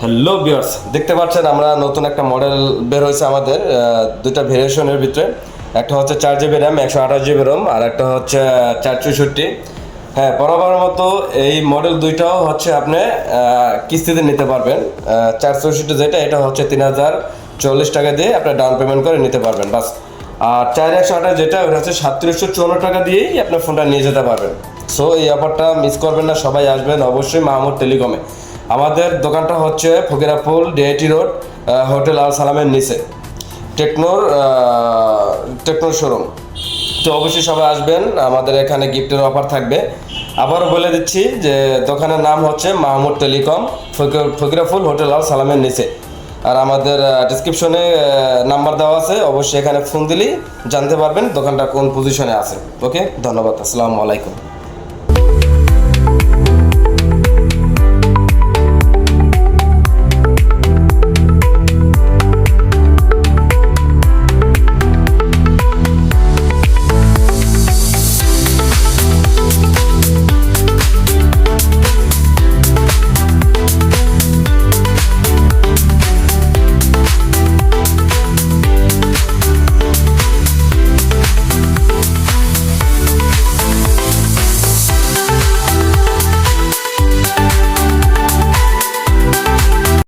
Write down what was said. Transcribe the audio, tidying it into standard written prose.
Hello viewers, দেখতে পাচ্ছেন আমরা নতুন একটা মডেল বের হয়েছে আমাদের দুইটা ভেরিয়েশনের ভিতরে। একটা হচ্ছে 4 GB র্যাম 128 GB রোম, আর একটা হচ্ছে 464। হ্যাঁ, বরাবর মতো এই মডেল দুইটাও হচ্ছে আপনি কিস্তিতে নিতে পারবেন। 464 যেটা, এটা হচ্ছে 3040 টাকা দিয়ে আপনি ডাউন পেমেন্ট করে নিতে পারবেন বাস। আর 4128 যেটা, ওটা হচ্ছে 3754 টাকা দিয়েই আপনার ফোনটা নিয়ে যেতে পারবেন। সো এই অফারটা মিস করবেন না, সবাই আসবেন অবশ্যই মাহমুদ টেলিকমে। আমাদের দোকানটা হচ্ছে ফকিরাপুল ডিআইটি রোড, হোটেল আল সালামের নিচে, টেকনোর টেকনোর শোরুম। তো অবশ্যই সবাই আসবেন, আমাদের এখানে গিফটের অফার থাকবে। আবারও বলে দিচ্ছি যে দোকানের নাম হচ্ছে মাহমুদ টেলিকম, ফকিরাপুল হোটেল আল সালামের নিচে। আর আমাদের ডিসক্রিপশনে নাম্বার দেওয়া আছে, অবশ্যই এখানে ফোন দিলেই জানতে পারবেন দোকানটা কোন পজিশনে আছে। ওকে, ধন্যবাদ, আসসালামু আলাইকুম।